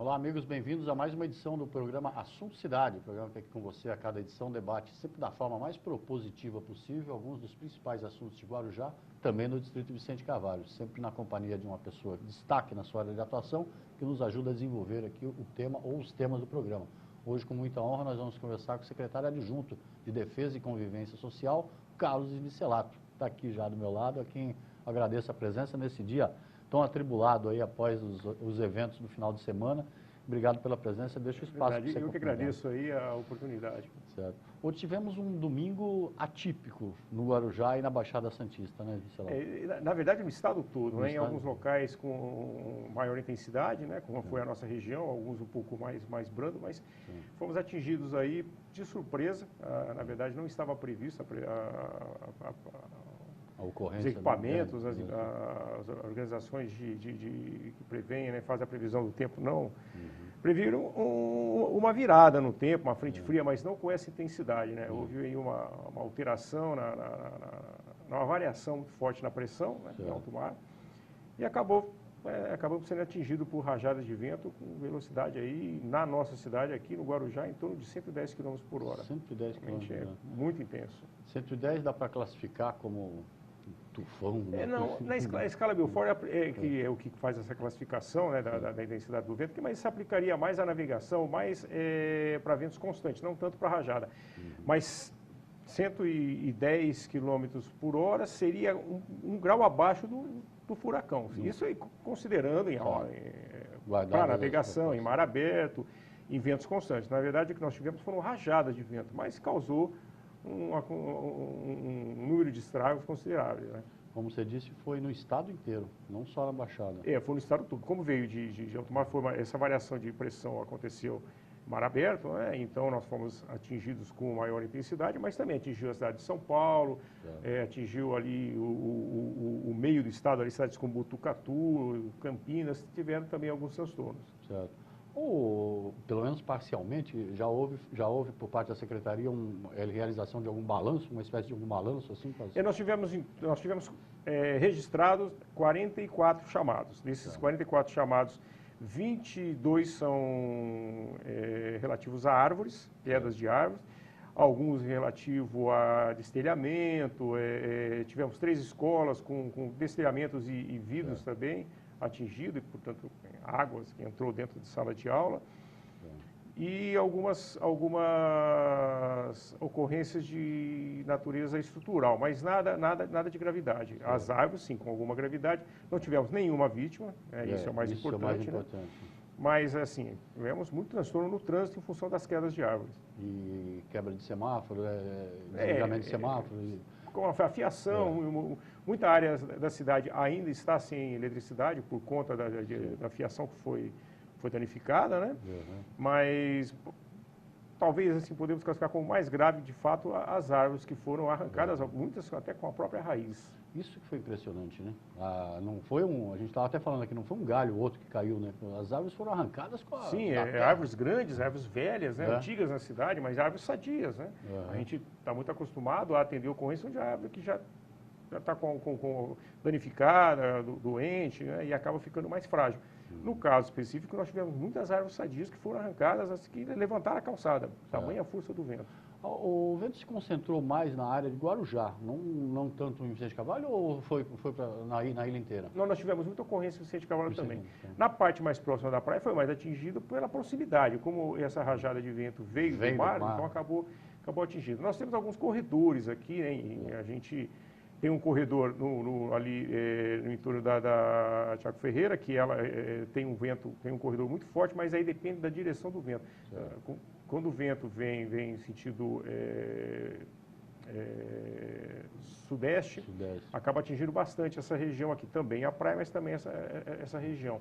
Olá, amigos, bem-vindos a mais uma edição do programa Assunto Cidade, o programa que aqui com você a cada edição debate sempre da forma mais propositiva possível alguns dos principais assuntos de Guarujá, também no Distrito Vicente Carvalho, sempre na companhia de uma pessoa de destaque na sua área de atuação, que nos ajuda a desenvolver aqui o tema ou os temas do programa. Hoje, com muita honra, nós vamos conversar com o secretário adjunto de Defesa e Convivência Social, Carlos Inicelato. Está aqui já do meu lado, a quem agradeço a presença nesse dia tão atribulado aí após os eventos do final de semana. Obrigado pela presença, deixa o espaço para você. Eu que agradeço aí a oportunidade. Certo. Hoje tivemos um domingo atípico no Guarujá e na Baixada Santista, né, Inicelato? Na verdade, no estado todo, No né, estado. Em alguns locais com maior intensidade, né, como foi a nossa região, alguns um pouco mais brando, mas fomos atingidos aí de surpresa. Na verdade, não estava previsto A ocorrência os equipamentos, as organizações que preveem, né, fazem a previsão do tempo, não previram uma virada no tempo, uma frente fria, mas não com essa intensidade, né? Houve aí uma alteração, uma variação muito forte na pressão, né, em alto mar, e acabou sendo atingido por rajadas de vento com velocidade aí, na nossa cidade, aqui no Guarujá, em torno de 110 km por hora. 110 km por hora. Muito intenso. 110 dá para classificar como tufão? Né? Na escala Beaufort que é o que faz essa classificação, né, da intensidade do vento, mas se aplicaria mais à navegação, mais para ventos constantes, não tanto para rajada. Mas 110 km por hora seria um grau abaixo do furacão. Isso aí considerando para navegação, em mar aberto, em ventos constantes. Na verdade, o que nós tivemos foram rajadas de vento, mas causou um número de estragos consideráveis, né? Como você disse, foi no estado inteiro, não só na Baixada. Foi no estado todo. Como veio de alto mar, essa variação de pressão aconteceu em mar aberto, né? Então nós fomos atingidos com maior intensidade, mas também atingiu a cidade de São Paulo, atingiu ali o meio do estado, ali cidades como Botucatu, Campinas, tiveram também alguns transtornos. Certo. Ou, pelo menos parcialmente, já houve por parte da Secretaria realização de algum balanço, uma espécie de algum balanço assim? Nós tivemos registrados 44 chamados. Desses 44 chamados, 22 são relativos a árvores, quedas de árvores, alguns relativo a destelhamento, tivemos 3 escolas com destelhamentos e vidros também atingido e, portanto, águas que entrou dentro de sala de aula e algumas ocorrências de natureza estrutural, mas nada de gravidade. As árvores, sim, com alguma gravidade. Não tivemos nenhuma vítima, isso é o mais importante. Né? Mas, assim, tivemos muito transtorno no trânsito em função das quedas de árvores. E quebra de semáforo, desligamento de semáforo? Com a fiação, muita área da cidade ainda está sem eletricidade por conta da fiação que foi danificada, né? Mas talvez assim podemos classificar como mais grave, de fato, as árvores que foram arrancadas, muitas até com a própria raiz. Isso que foi impressionante, né? Não foi a gente estava até falando aqui, não foi um galho ou outro que caiu, né? As árvores foram arrancadas com a... Sim, árvores grandes, árvores velhas, né? Antigas na cidade, mas árvores sadias, né? A gente está muito acostumado a atender ocorrência de árvore que já está com danificada, doente, né? E acaba ficando mais frágil. No caso específico, nós tivemos muitas árvores sadias que foram arrancadas, que levantaram a calçada, tamanha força do vento. O vento se concentrou mais na área de Guarujá, não tanto em Vicente Carvalho, ou foi na ilha inteira? Não, nós tivemos muita ocorrência em Vicente Carvalho também. Na parte mais próxima da praia foi mais atingido pela proximidade, como essa rajada de vento veio do mar, então acabou atingindo. Nós temos alguns corredores aqui, né, a gente tem um corredor ali no entorno da Tiago Ferreira, que ela tem um corredor muito forte, mas aí depende da direção do vento. Quando o vento vem em sentido sudeste, acaba atingindo bastante essa região aqui também, a praia, mas também essa região.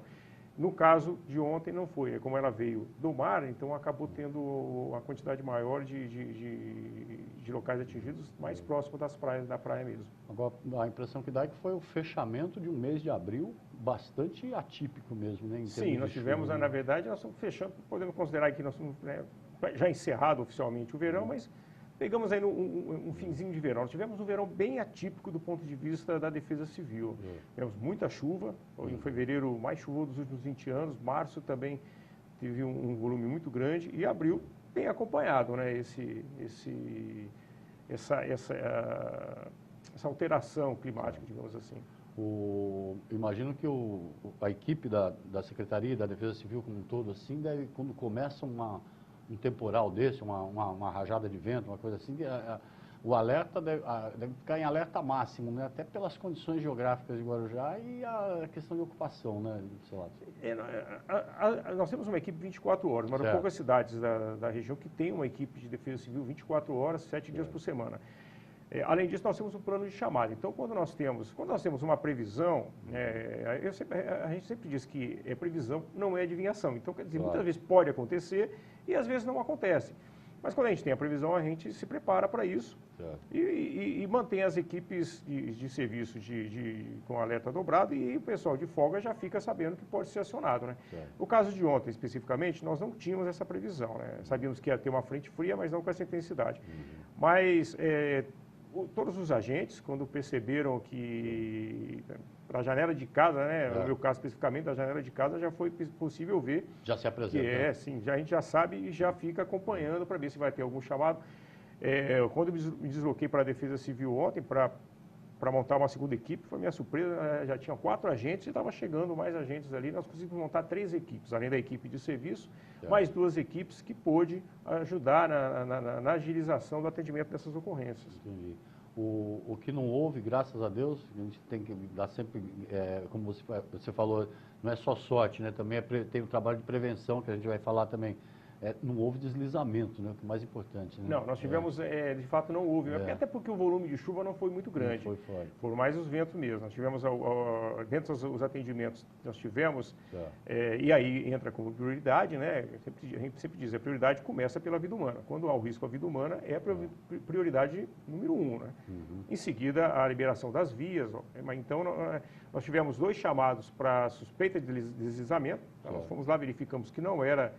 No caso de ontem não foi, como ela veio do mar, então acabou tendo uma quantidade maior de locais atingidos mais próximos das praias, da praia mesmo. Agora, a impressão que dá é que foi o fechamento de um mês de abril bastante atípico mesmo, né? Sim, nós tivemos, na verdade, nós estamos fechando, podemos considerar que nós estamos já encerrado oficialmente o verão, mas pegamos aí um finzinho de verão. Nós tivemos um verão bem atípico do ponto de vista da defesa civil. Tivemos muita chuva, foi em fevereiro mais chuvoso dos últimos 20 anos, março também teve um volume muito grande e abril tem acompanhado, né, essa alteração climática, digamos assim. Imagino que a equipe da Secretaria da Defesa Civil como um todo, assim, deve, quando começa um temporal desse, uma rajada de vento, uma coisa assim, o alerta deve ficar em alerta máximo, né? Até pelas condições geográficas de Guarujá e a questão de ocupação, né, sei lá. Nós temos uma equipe 24 horas, mas há poucas cidades da região que tem uma equipe de defesa civil 24 horas, 7 dias por semana. Além disso, nós temos um plano de chamada. Então, quando nós temos uma previsão, a gente sempre diz que previsão não é adivinhação. Então, quer dizer, muitas vezes pode acontecer e às vezes não acontece. Mas quando a gente tem a previsão, a gente se prepara para isso e mantém as equipes de serviço com alerta dobrado e o pessoal de folga já fica sabendo que pode ser acionado, né? No caso de ontem, especificamente, nós não tínhamos essa previsão, né? Sabíamos que ia ter uma frente fria, mas não com essa intensidade. Mas todos os agentes, quando perceberam que da janela de casa, né, no meu caso especificamente, da janela de casa já foi possível ver. Já se apresenta. Que sim, a gente já sabe e já fica acompanhando para ver se vai ter algum chamado. Quando eu me desloquei para a Defesa Civil ontem, para montar uma segunda equipe, foi minha surpresa, já tinha 4 agentes e estava chegando mais agentes ali, nós conseguimos montar 3 equipes, além da equipe de serviço, mais 2 equipes que pôde ajudar na agilização do atendimento dessas ocorrências. Entendi. O que não houve, graças a Deus, a gente tem que dar sempre, como você falou, não é só sorte, né? Também tem o trabalho de prevenção, que a gente vai falar também. Não houve deslizamento, né? O que é mais importante. Né? Não, nós tivemos, de fato não houve, até porque o volume de chuva não foi muito grande. Não foi. Por mais os ventos mesmo. Nós tivemos, dentro dos atendimentos que nós tivemos, e aí entra como prioridade, né? A gente sempre diz, a prioridade começa pela vida humana. Quando há o risco à vida humana, é a prioridade número 1, né? Em seguida, a liberação das vias. Então, nós tivemos 2 chamados para suspeita de deslizamento. Então, nós fomos lá, verificamos que não era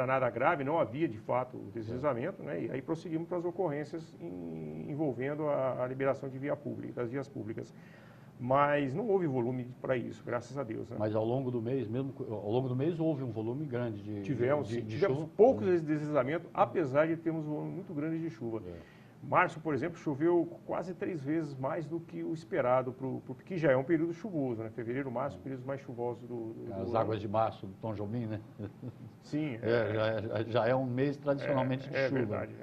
nada grave, não havia de fato deslizamento, né? E aí prosseguimos para as ocorrências envolvendo a liberação de via pública, das vias públicas. Mas não houve volume para isso, graças a Deus. Né? Mas ao longo do mês, houve um volume grande de tivemos chuva? Poucos deslizamentos, apesar de termos um volume muito grande de chuva. Março, por exemplo, choveu quase 3 vezes mais do que o esperado, porque já é um período chuvoso, né? Fevereiro, março, períodos mais chuvosos do As águas de março do Tom Jobim, né? Sim. Já é um mês tradicionalmente de chuva. É verdade.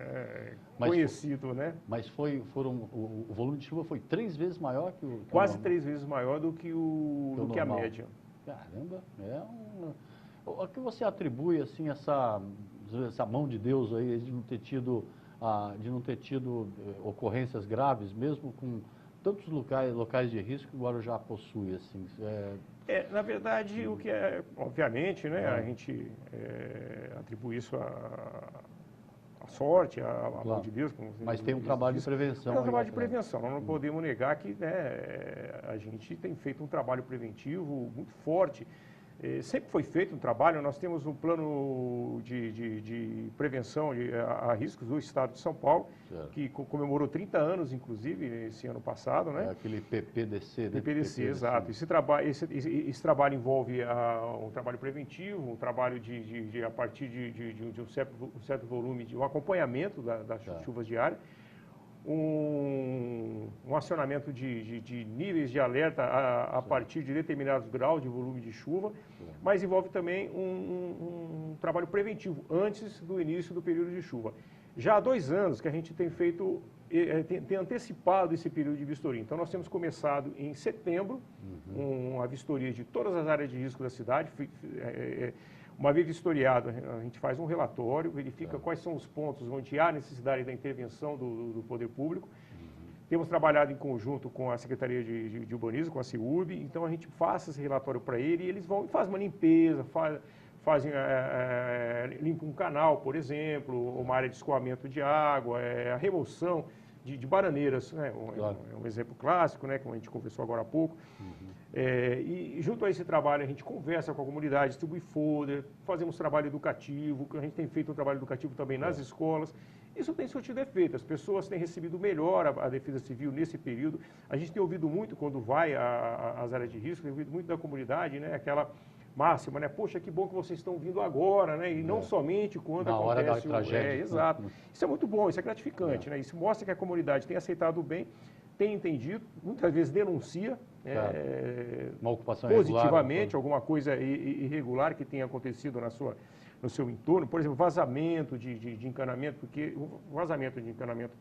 Conhecido, né? Mas o volume de chuva foi 3 vezes maior que o quase 3 vezes maior do que a média. Caramba, a que você atribui assim essa mão de Deus aí de não ter tido ocorrências graves, mesmo com tantos locais de risco que o Guarujá possui, assim? Na verdade, o que obviamente, né, a gente atribui isso à sorte, à mão de Deus. Mas tem um trabalho de prevenção. Tem um trabalho de prevenção, nós não podemos negar que, né, a gente tem feito um trabalho preventivo muito forte. Sempre foi feito um trabalho, nós temos um plano de prevenção a riscos do Estado de São Paulo, que comemorou 30 anos, inclusive, esse ano passado. Né? Aquele PPDC, né? PPDC, exato. Esse trabalho envolve um trabalho preventivo, um trabalho a partir de um certo volume, de um acompanhamento das chuvas diárias, um acionamento de níveis de alerta a partir de determinados graus de volume de chuva, mas envolve também um trabalho preventivo antes do início do período de chuva. Já há 2 anos que a gente tem feito, tem antecipado esse período de vistoria. Então, nós temos começado em setembro uma vistoria de todas as áreas de risco da cidade. Uma vez vistoriado, a gente faz um relatório, verifica quais são os pontos onde há necessidade da intervenção do poder público. Temos trabalhado em conjunto com a Secretaria de Urbanismo, com a CIURB, então a gente passa esse relatório para ele e eles vão e fazem uma limpeza, limpam um canal, por exemplo, uma área de escoamento de água, a remoção de bananeiras, né? É um exemplo clássico, né? Como a gente conversou agora há pouco. E junto a esse trabalho a gente conversa com a comunidade, distribui folder, fazemos trabalho educativo, a gente tem feito um trabalho educativo também nas escolas, Isso tem surtido efeito, as pessoas têm recebido melhor a Defesa Civil nesse período. A gente tem ouvido muito quando vai às áreas de risco, tem ouvido muito da comunidade, né? Aquela máxima, né? Poxa, que bom que vocês estão vindo agora, né? E não somente quando na hora da acontece tragédia. exato. Isso é muito bom, isso é gratificante, né? Isso mostra que a comunidade tem aceitado bem, tem entendido, muitas vezes denuncia uma ocupação positivamente irregular, alguma coisa irregular que tenha acontecido no seu entorno, por exemplo, vazamento de encanamento, porque o vazamento de encanamento,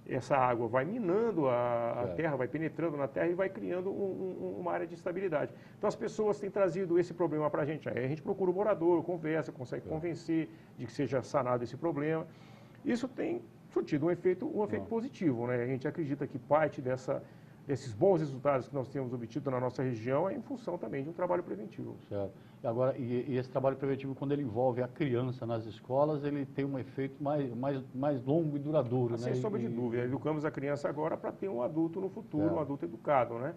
essa água vai minando a terra, vai penetrando na terra e vai criando uma área de instabilidade. Então as pessoas têm trazido esse problema para a gente. Aí a gente procura o morador, conversa, consegue convencer de que seja sanado esse problema. Isso tem surtido um efeito positivo, né? A gente acredita que parte desses bons resultados que nós temos obtido na nossa região é em função também de um trabalho preventivo. Certo. Agora, e esse trabalho preventivo, quando ele envolve a criança nas escolas, ele tem um efeito mais longo e duradouro, né? Sem sombra de dúvida. Educamos a criança agora para ter um adulto no futuro, um adulto educado, né?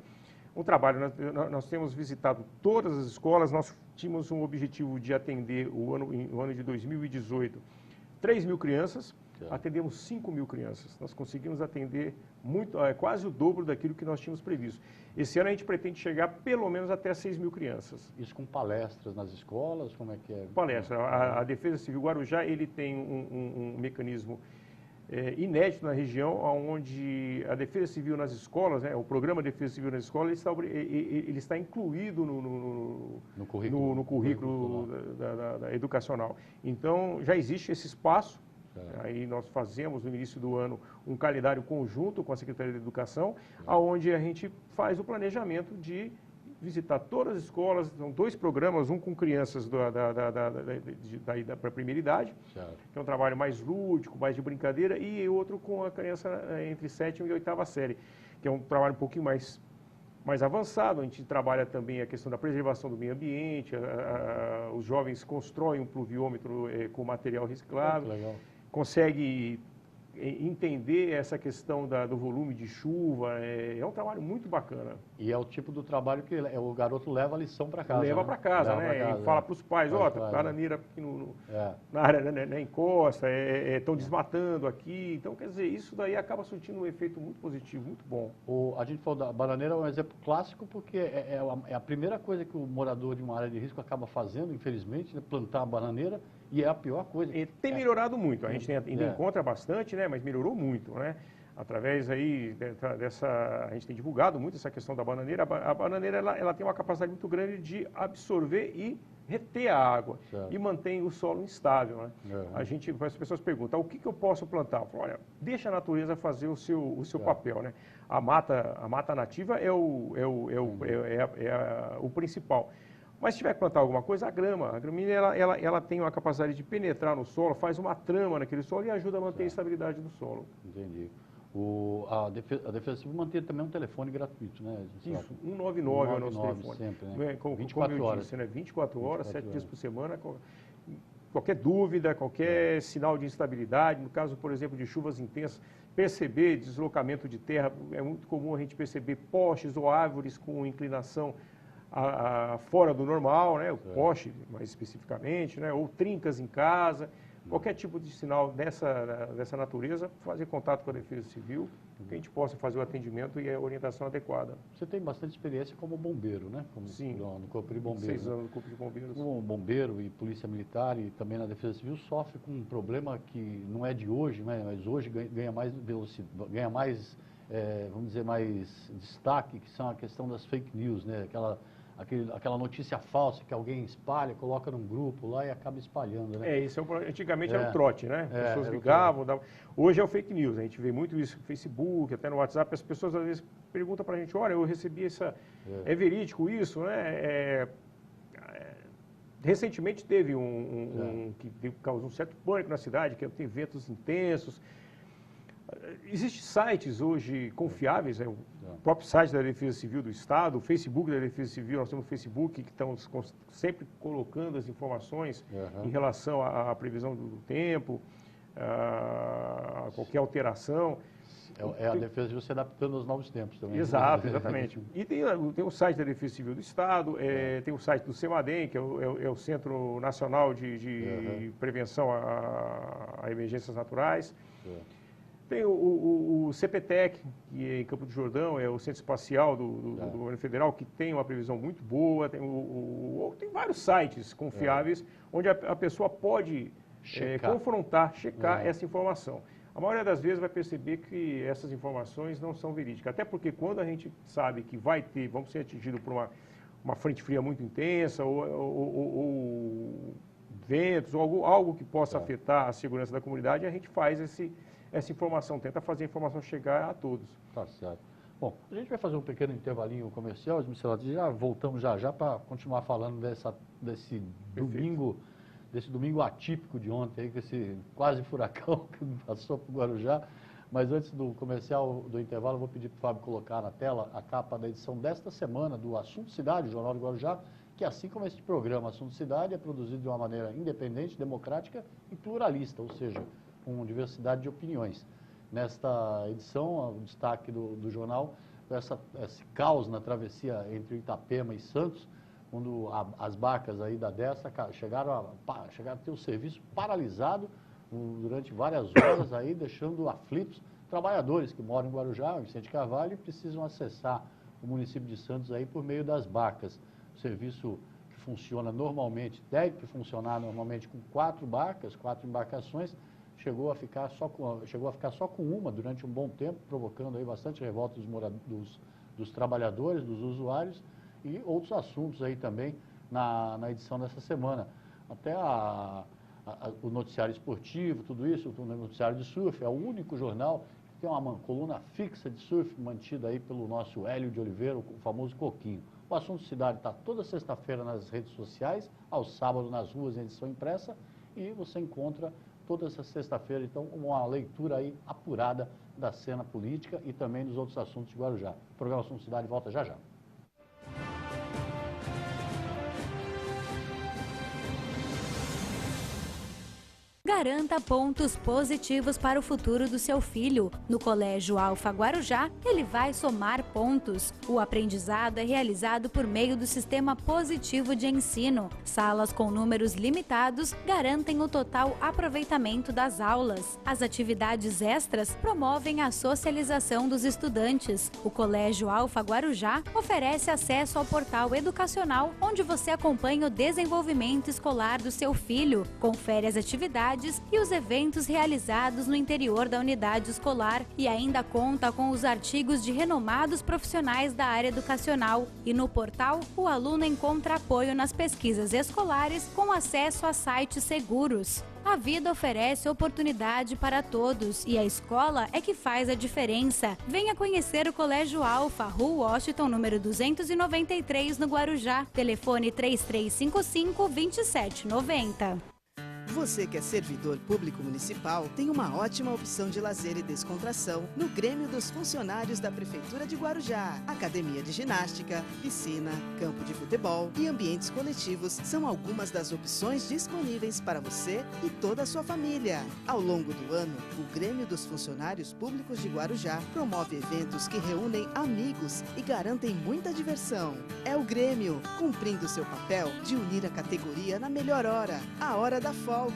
Um trabalho, nós temos visitado todas as escolas, nós tínhamos um objetivo de atender o ano de 2018, 3.000 crianças, atendemos 5.000 crianças. Nós conseguimos atender quase o dobro daquilo que nós tínhamos previsto. Esse ano a gente pretende chegar pelo menos até 6.000 crianças. Isso com palestras nas escolas? Como é que é? Palestra. A Defesa Civil Guarujá, ele tem um mecanismo inédito na região, onde a Defesa Civil nas escolas, né, o programa Defesa Civil nas escolas, ele está incluído no currículo da educacional. Então, já existe esse espaço. Aí nós fazemos, no início do ano, um calendário conjunto com a Secretaria de Educação, onde a gente faz o planejamento de visitar todas as escolas. São 2 programas, um com crianças da primeira idade, que é um trabalho mais lúdico, mais de brincadeira, e outro com a criança entre 7ª e 8ª série, que é um trabalho um pouquinho mais avançado. A gente trabalha também a questão da preservação do meio ambiente, os jovens constroem um pluviômetro com material reciclável. Consegue entender essa questão do volume de chuva, é um trabalho muito bacana. E é o tipo do trabalho que o garoto leva a lição para casa. Leva para casa, né? E fala para os pais, bananeira aqui na área, né, encosta, estão desmatando aqui. Então, quer dizer, isso daí acaba surtindo um efeito muito positivo, muito bom. A gente falou da bananeira, é um exemplo clássico, porque é a primeira coisa que o morador de uma área de risco acaba fazendo, infelizmente, né, plantar a bananeira, e é a pior coisa. E tem melhorado muito, a gente ainda encontra bastante, né, mas melhorou muito, né? Através aí a gente tem divulgado muito essa questão da bananeira. A bananeira ela tem uma capacidade muito grande de absorver e reter a água e mantém o solo instável, né? As pessoas perguntam, o que eu posso plantar? Eu falo, olha, deixa a natureza fazer o seu papel, né? A mata nativa é o principal. Mas se tiver que plantar alguma coisa, a gramínea ela tem uma capacidade de penetrar no solo, faz uma trama naquele solo e ajuda a manter a estabilidade do solo. Entendi. A Defesa Civil mantém também um telefone gratuito, né? Isso, 199 é o nosso telefone. Sempre, né? Como 24 eu horas. disse, né? 24 horas, 7 dias por semana. Qualquer dúvida, qualquer sinal de instabilidade, no caso, por exemplo, de chuvas intensas, perceber deslocamento de terra, é muito comum a gente perceber postes ou árvores com inclinação fora do normal, né? O poste, mais especificamente, né? Ou trincas em casa. Qualquer tipo de sinal dessa natureza, fazer contato com a Defesa Civil, que a gente possa fazer o atendimento e a orientação adequada. Você tem bastante experiência como bombeiro, né? Sim. No Corpo de Bombeiros. 6 anos no Corpo de Bombeiros. Como bombeiro e polícia militar e também na Defesa Civil sofre com um problema que não é de hoje, né? Mas hoje ganha mais velocidade, ganha mais, vamos dizer, mais destaque, que são a questão das fake news, né? Aquela notícia falsa que alguém espalha, coloca num grupo lá e acaba espalhando, né? Antigamente era o trote, né? As pessoas ligavam, hoje é o fake news. A gente vê muito isso no Facebook, até no WhatsApp. As pessoas às vezes perguntam para a gente, olha, eu recebi é verídico isso, né? Recentemente teve que causou um certo pânico na cidade, que tem ventos intensos. Existem sites hoje confiáveis, o próprio site da Defesa Civil do Estado, o Facebook da Defesa Civil, nós temos o Facebook que estão sempre colocando as informações em relação à previsão do tempo, a qualquer alteração. É a Defesa Civil se adaptando aos novos tempos também. Exato, exatamente. E tem o site da Defesa Civil do Estado, tem o site do CEMADEM, que é o Centro Nacional de Prevenção a Emergências Naturais. Tem o CPTEC, que é em Campo do Jordão, é o Centro Espacial do Governo Federal, que tem uma previsão muito boa. Tem vários sites confiáveis onde a pessoa pode confrontar, checar essa informação. A maioria das vezes vai perceber que essas informações não são verídicas. Até porque quando a gente sabe que vamos ser atingidos por uma frente fria muito intensa ou ventos, ou algo que possa afetar a segurança da comunidade, a gente faz essa informação, tenta fazer a informação chegar a todos. Tá certo. Bom, a gente vai fazer um pequeno intervalinho comercial, já voltamos já para continuar falando desse domingo atípico de ontem, aí, com esse quase furacão que passou por Guarujá. Mas antes do comercial, do intervalo, eu vou pedir para o Fábio colocar na tela a capa da edição desta semana do Assunto Cidade, Jornal do Guarujá, que assim como este programa Assunto Cidade, é produzido de uma maneira independente, democrática e pluralista, ou seja, com diversidade de opiniões. Nesta edição, o destaque do jornal, esse caos na travessia entre Itapema e Santos, quando as barcas aí da Dessa chegaram a ter o serviço paralisado durante várias horas, aí, deixando aflitos trabalhadores que moram em Guarujá, em Vicente Carvalho, e precisam acessar o município de Santos aí por meio das barcas. O serviço que funciona normalmente, deve funcionar normalmente com 4 barcas, 4 embarcações, chegou a ficar só com uma durante um bom tempo, provocando aí bastante revolta dos trabalhadores, dos usuários, e outros assuntos aí também na edição dessa semana. Até o noticiário esportivo, tudo isso, o noticiário de surf, é o único jornal que tem uma coluna fixa de surf mantida aí pelo nosso Hélio de Oliveira, o famoso Coquinho. O Assunto Cidade está toda sexta-feira nas redes sociais, aos sábados nas ruas em edição impressa, e você encontra toda essa sexta-feira, então, uma leitura aí apurada da cena política e também dos outros assuntos de Guarujá. O programa Assunto Cidade volta já. Garanta pontos positivos para o futuro do seu filho. No Colégio Alfa Guarujá, ele vai somar pontos. O aprendizado é realizado por meio do sistema positivo de ensino. Salas com números limitados garantem o total aproveitamento das aulas. As atividades extras promovem a socialização dos estudantes. O Colégio Alfa Guarujá oferece acesso ao portal educacional, onde você acompanha o desenvolvimento escolar do seu filho, confere as atividades e os eventos realizados no interior da unidade escolar e ainda conta com os artigos de renomados profissionais da área educacional. E no portal, o aluno encontra apoio nas pesquisas escolares com acesso a sites seguros. A vida oferece oportunidade para todos e a escola é que faz a diferença. Venha conhecer o Colégio Alfa, Rua Washington, número 293, no Guarujá. Telefone 3355-2790. Você que é servidor público municipal tem uma ótima opção de lazer e descontração no Grêmio dos Funcionários da Prefeitura de Guarujá. Academia de ginástica, piscina, campo de futebol e ambientes coletivos são algumas das opções disponíveis para você e toda a sua família. Ao longo do ano, o Grêmio dos Funcionários Públicos de Guarujá promove eventos que reúnem amigos e garantem muita diversão. É o Grêmio, cumprindo seu papel de unir a categoria na melhor hora, a hora da folga.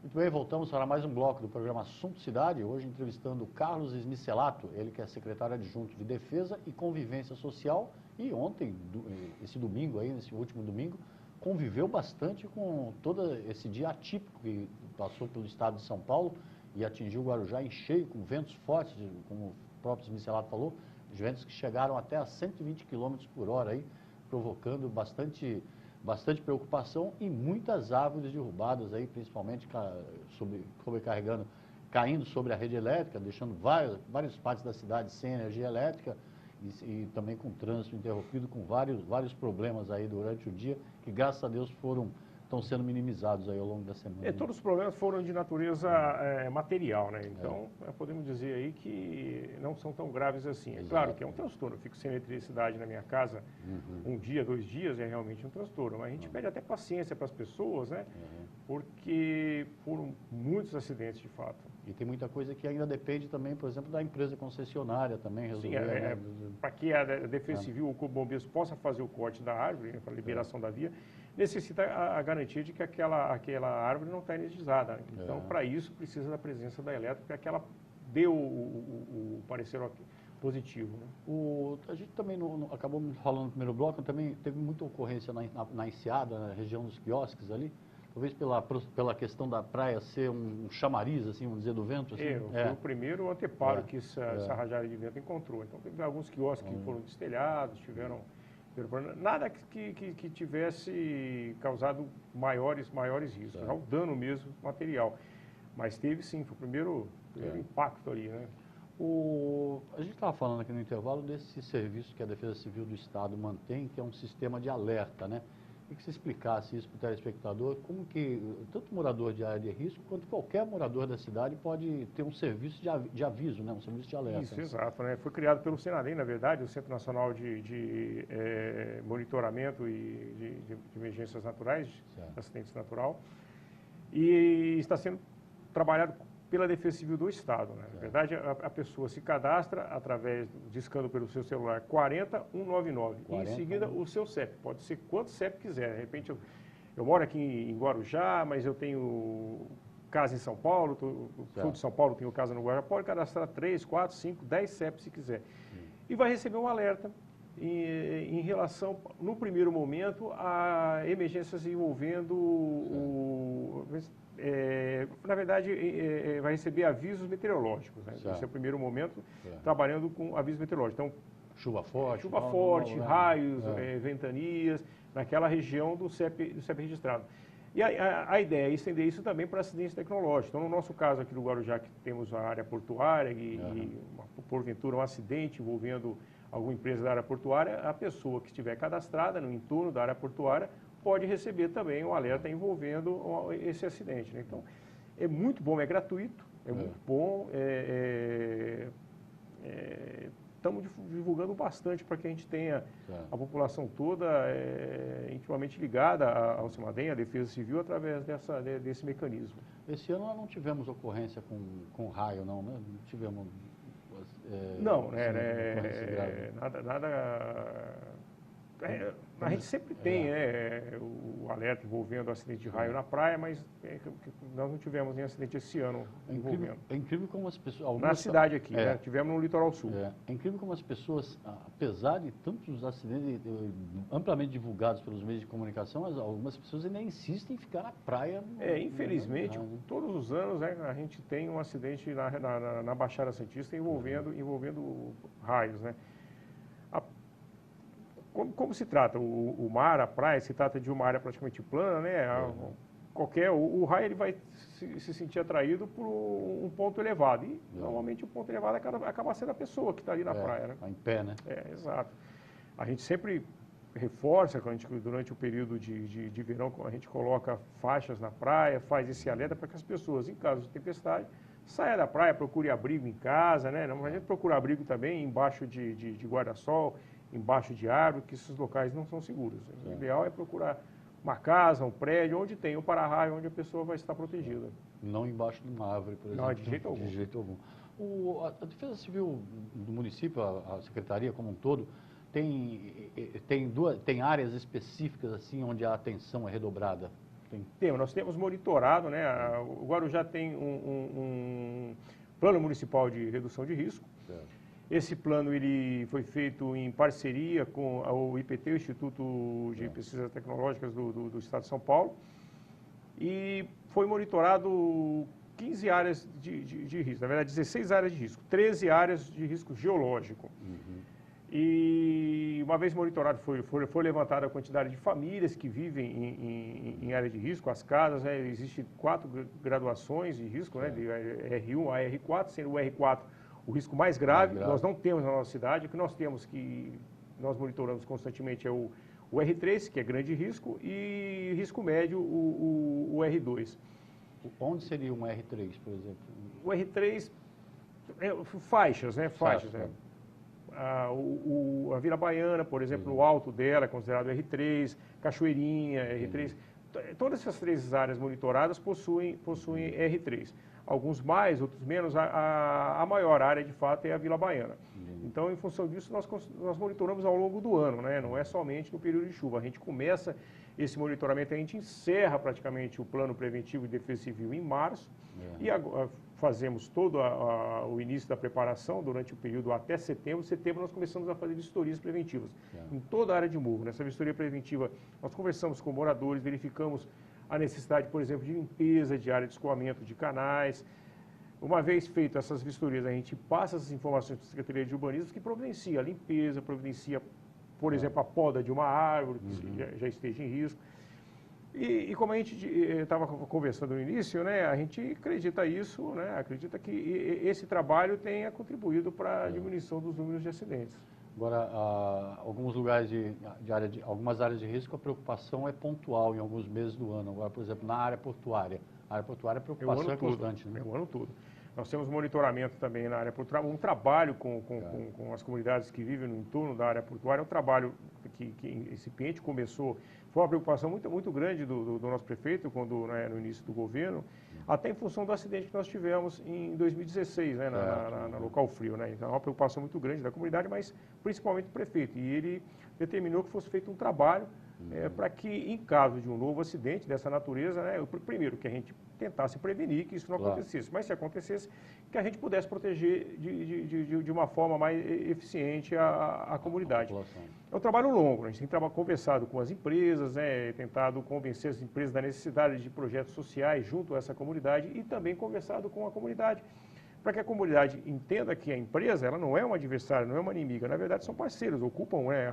Muito bem, voltamos para mais um bloco do programa Assunto Cidade, hoje entrevistando Carlos Smicelato, ele que é secretário adjunto de Defesa e Convivência Social e ontem, esse domingo aí, nesse último domingo, conviveu bastante com todo esse dia atípico que passou pelo estado de São Paulo e atingiu o Guarujá em cheio, com ventos fortes, como o próprio Smicelato falou, ventos que chegaram até a 120 km por hora aí, provocando bastante bastante preocupação e muitas árvores derrubadas aí, principalmente sobrecarregando, caindo sobre a rede elétrica, deixando várias partes da cidade sem energia elétrica e também com trânsito interrompido, com vários problemas aí durante o dia, que graças a Deus estão sendo minimizados aí ao longo da semana. Todos os problemas foram de natureza material, né? Então, podemos dizer aí que não são tão graves assim. É claro que é um transtorno. Eu fico sem eletricidade na minha casa um dia, 2 dias, é realmente um transtorno. Mas a gente pede até paciência para as pessoas, né? Porque foram muitos acidentes, de fato. E tem muita coisa que ainda depende também, por exemplo, da empresa concessionária também resolver. Sim, para que a Defesa Civil ou o Corpo de Bombeiros possa fazer o corte da árvore, né, para a liberação da via, necessita a garantia de que aquela árvore não está energizada. Então, para isso, precisa da presença da elétrica, para que ela dê o parecer positivo. Né? A gente também acabou falando no primeiro bloco, também teve muita ocorrência na Enseada, na região dos quiosques ali, talvez pela questão da praia ser um chamariz, assim, vamos dizer, do vento. Assim. Foi o primeiro anteparo que essa rajada de vento encontrou. Então, teve alguns quiosques que foram destelhados, tiveram nada que tivesse causado maiores riscos, o dano mesmo material. Mas teve sim, foi o primeiro impacto ali, né? A gente estava falando aqui no intervalo desse serviço que a Defesa Civil do Estado mantém, que é um sistema de alerta, né? E que você explicasse isso para o telespectador, como que tanto morador de área de risco, quanto qualquer morador da cidade pode ter um serviço de aviso, né? Um serviço de alerta. Isso, exato. Né? Foi criado pelo Senadem, na verdade, o Centro Nacional de Monitoramento e de Emergências Naturais, de acidentes natural, e está sendo trabalhado pela Defesa Civil do Estado. Né? Na verdade, a pessoa se cadastra através, discando pelo seu celular 40199 e em seguida o seu CEP. Pode ser quanto CEP quiser. De repente, eu moro aqui em Guarujá, mas eu tenho casa em São Paulo, sou de São Paulo, tenho casa no Guarujá. Pode cadastrar 3, 4, 5, 10 CEP se quiser. E vai receber um alerta em relação, no primeiro momento, a emergências envolvendo na verdade, vai receber avisos meteorológicos. Né? Esse é o primeiro momento, trabalhando com avisos meteorológicos. Então, chuva forte, raios, ventanias, naquela região do CEP registrado. E a ideia é estender isso também para acidentes tecnológicos. Então, no nosso caso aqui do Guarujá, que temos a área portuária e porventura um acidente envolvendo alguma empresa da área portuária, a pessoa que estiver cadastrada no entorno da área portuária pode receber também um alerta envolvendo esse acidente. Né? Então, é muito bom, é gratuito, é muito bom, estamos divulgando bastante para que a gente tenha a população toda intimamente ligada ao CEMADEM, à Defesa Civil, através desse mecanismo. Esse ano nós não tivemos ocorrência com raio, não, né? Não tivemos... não, nada... a gente sempre tem o alerta envolvendo acidente de raio na praia, mas nós não tivemos nem acidente esse ano envolvendo. É incrível como as pessoas... Na cidade aqui, né? Tivemos no litoral sul. É incrível como as pessoas, apesar de tantos acidentes amplamente divulgados pelos meios de comunicação, algumas pessoas ainda insistem em ficar na praia. Infelizmente, todos os anos a gente tem um acidente na Baixada Santista envolvendo raios, né? Como se trata? O mar, a praia, se trata de uma área praticamente plana, né? O raio ele vai se sentir atraído por um ponto elevado. E normalmente o ponto elevado acaba sendo a pessoa que está ali na praia. Né? Em pé, né? Exato. A gente sempre reforça, durante o período de verão, a gente coloca faixas na praia, faz esse alerta para que as pessoas, em caso de tempestade, saia da praia, procure abrigo em casa, né? A gente procura abrigo também embaixo de guarda-sol, embaixo de árvore, que esses locais não são seguros. O ideal é procurar uma casa, um prédio, onde tem um para-raio, onde a pessoa vai estar protegida. Não embaixo de uma árvore, por exemplo. Não, de jeito algum. De jeito algum. A Defesa Civil do município, a Secretaria como um todo, tem áreas específicas assim onde a atenção é redobrada? Nós temos monitorado, né? O Guarujá tem um plano municipal de redução de risco. Certo. Esse plano ele foi feito em parceria com o IPT, o Instituto de Pesquisas Tecnológicas do Estado de São Paulo, e foi monitorado 15 áreas de risco, na verdade 16 áreas de risco, 13 áreas de risco geológico. E uma vez monitorado, foi levantada a quantidade de famílias que vivem em área de risco, as casas, né? Existem 4 graduações de risco, né? De R1 a R4, sendo o R4 o risco mais grave. Nós não temos na nossa cidade, o que nós temos que nós monitoramos constantemente é o R3, que é grande risco, e risco médio, o R2. Onde seria um R3, por exemplo? O R3, faixas, né? Faixas, né? A Vila Baiana, por exemplo, o alto dela é considerado R3, Cachoeirinha, R3. Todas essas 3 áreas monitoradas possuem R3. Alguns mais, outros menos. A maior área, de fato, é a Vila Baiana. Então, em função disso, nós monitoramos ao longo do ano, né? Não é somente no período de chuva. A gente começa esse monitoramento, a gente encerra praticamente o plano preventivo de defesa civil em março e agora fazemos todo o início da preparação durante o período até setembro. Em setembro nós começamos a fazer vistorias preventivas em toda a área de morro. Nessa vistoria preventiva nós conversamos com moradores, verificamos a necessidade, por exemplo, de limpeza de área de escoamento de canais. Uma vez feitas essas vistorias, a gente passa essas informações para a Secretaria de Urbanismo, que providencia a limpeza, providencia, por exemplo, a poda de uma árvore que já esteja em risco. E como a gente estava conversando no início, né, a gente acredita isso, né, acredita que esse trabalho tenha contribuído para a diminuição dos números de acidentes. Agora, alguns lugares algumas áreas de risco, a preocupação é pontual em alguns meses do ano. Agora, por exemplo, na área portuária. A área portuária, a preocupação é constante, né? É o ano todo. Nós temos monitoramento também na área portuária, um trabalho com as comunidades que vivem no entorno da área portuária, um trabalho que incipiente começou, foi uma preocupação muito grande do nosso prefeito quando, né, no início do governo, até em função do acidente que nós tivemos em 2016, né, na Local Frio, né? Então, é uma preocupação muito grande da comunidade, mas principalmente do prefeito. E ele determinou que fosse feito um trabalho para que, em caso de um novo acidente dessa natureza, né, primeiro, que a gente tentasse prevenir que isso não acontecesse, mas se acontecesse, que a gente pudesse proteger de uma forma mais eficiente a comunidade. É um trabalho longo, a gente tem conversado com as empresas, né, tentado convencer as empresas da necessidade de projetos sociais junto a essa comunidade e também conversado com a comunidade, para que a comunidade entenda que a empresa ela não é uma adversária, não é uma inimiga, na verdade são parceiros, ocupam, né,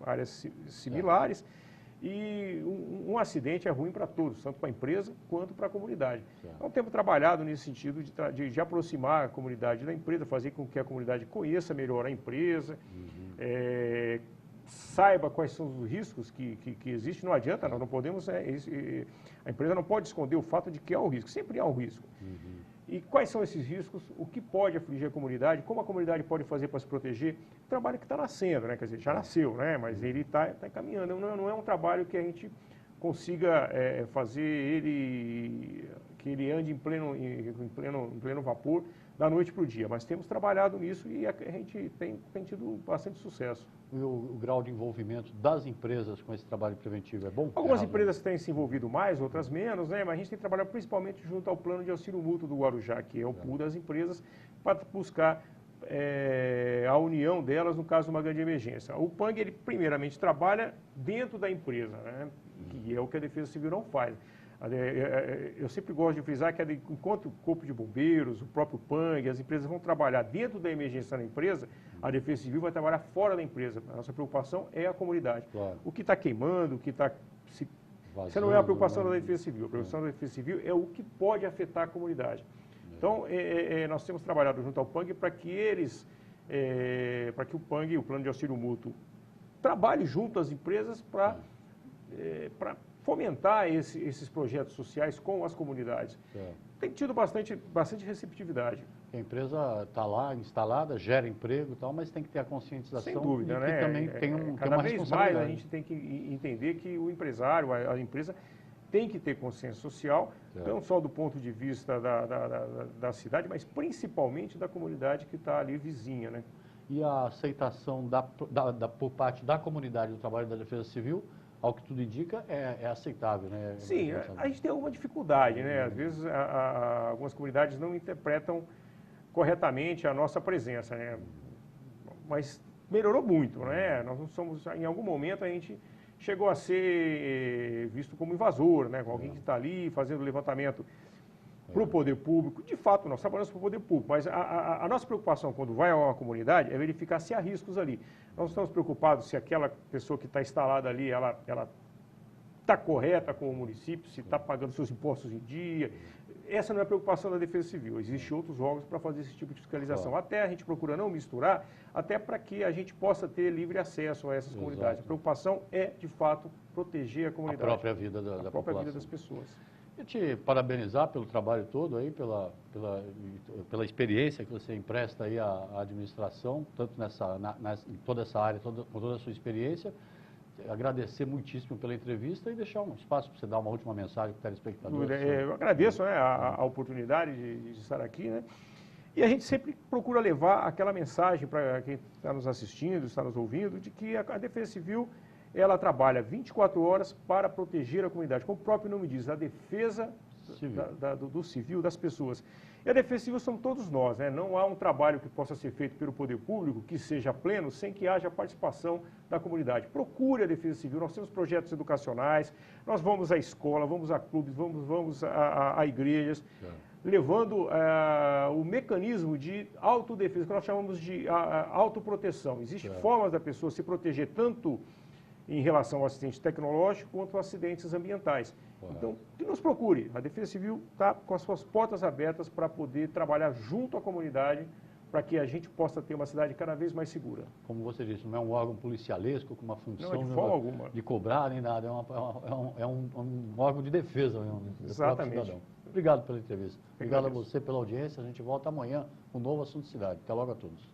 áreas similares. E um acidente é ruim para todos, tanto para a empresa quanto para a comunidade. Então, temos trabalhado nesse sentido de aproximar a comunidade da empresa, fazer com que a comunidade conheça melhor a empresa, saiba quais são os riscos que existem. Não adianta, nós não podemos, a empresa não pode esconder o fato de que há um risco, sempre há um risco. E quais são esses riscos, o que pode afligir a comunidade, como a comunidade pode fazer para se proteger. O trabalho que está nascendo, né? Quer dizer, já nasceu, né? Mas ele está caminhando. Não é um trabalho que a gente consiga fazer que ele ande em pleno vapor da noite para o dia. Mas temos trabalhado nisso e a gente tem tido bastante sucesso. E o grau de envolvimento das empresas com esse trabalho preventivo é bom? Algumas empresas têm se envolvido mais, outras menos, né? Mas a gente tem trabalhado principalmente junto ao plano de auxílio mútuo do Guarujá, que é o pool das empresas, para buscar a união delas no caso de uma grande emergência. O PANG, ele primeiramente trabalha dentro da empresa, né? Que é o que a Defesa Civil não faz. Eu sempre gosto de frisar que enquanto o Corpo de Bombeiros, o próprio PANG, as empresas vão trabalhar dentro da emergência na empresa, a Defesa Civil vai trabalhar fora da empresa. A nossa preocupação é a comunidade. Claro. O que está queimando, o que está... Essa não é a preocupação da Defesa Civil. A preocupação da Defesa Civil é o que pode afetar a comunidade. Então, nós temos trabalhado junto ao PANG para que para que o PANG, o Plano de Auxílio Mútuo, trabalhe junto às empresas para fomentar esses projetos sociais com as comunidades. Tem tido bastante receptividade. A empresa está lá instalada, gera emprego e tal, mas tem que ter a conscientização. Sem dúvida, né? Também tem uma cada vez mais a responsabilidade. gente tem que entender que o empresário, a empresa, tem que ter consciência social, não só do ponto de vista da cidade, mas principalmente da comunidade que está ali vizinha, né? E a aceitação por parte da comunidade do trabalho da Defesa Civil, ao que tudo indica, é aceitável, né? Sim, a gente tem alguma dificuldade, né? Às vezes algumas comunidades não interpretam corretamente a nossa presença, né? Mas melhorou muito, né? Nós não somos, em algum momento a gente chegou a ser visto como invasor, né? Com alguém que está ali fazendo levantamento para o poder público. De fato, nós trabalhamos para o poder público, mas a nossa preocupação quando vai a uma comunidade é verificar se há riscos ali. Nós estamos preocupados se aquela pessoa que está instalada ali, ela está correta com o município, se está pagando seus impostos em dia. Essa não é a preocupação da Defesa Civil. Existem outros órgãos para fazer esse tipo de fiscalização. Claro. Até a gente procura não misturar, até para que a gente possa ter livre acesso a essas comunidades. A preocupação é, de fato, proteger a comunidade. A própria vida da a própria população. vida das pessoas. E te parabenizar pelo trabalho todo aí, pela experiência que você empresta aí à administração, tanto em toda essa área, com toda a sua experiência. Agradecer muitíssimo pela entrevista e deixar um espaço para você dar uma última mensagem para o telespectador. Eu agradeço, né, a oportunidade de estar aqui, né? E a gente sempre procura levar aquela mensagem para quem está nos assistindo, está nos ouvindo, de que a Defesa Civil, ela trabalha 24 horas para proteger a comunidade. Como o próprio nome diz, a defesa civil. Do civil, das pessoas. E a Defesa Civil somos todos nós, né? Não há um trabalho que possa ser feito pelo poder público que seja pleno sem que haja participação da comunidade. Procure a Defesa Civil, nós temos projetos educacionais, nós vamos à escola, vamos a clubes, vamos a igrejas, levando o mecanismo de autodefesa, que nós chamamos de autoproteção. Existem formas da pessoa se proteger tanto em relação ao acidente tecnológico quanto aos acidentes ambientais. Então, que nos procure. A Defesa Civil está com as suas portas abertas para poder trabalhar junto à comunidade para que a gente possa ter uma cidade cada vez mais segura. Como você disse, não é um órgão policialesco com uma função não, de forma alguma. De cobrar nem nada, é um órgão de defesa mesmo. Exatamente. Obrigado pela entrevista. Obrigado a você pela audiência. A gente volta amanhã com um novo assunto de cidade. Até logo a todos.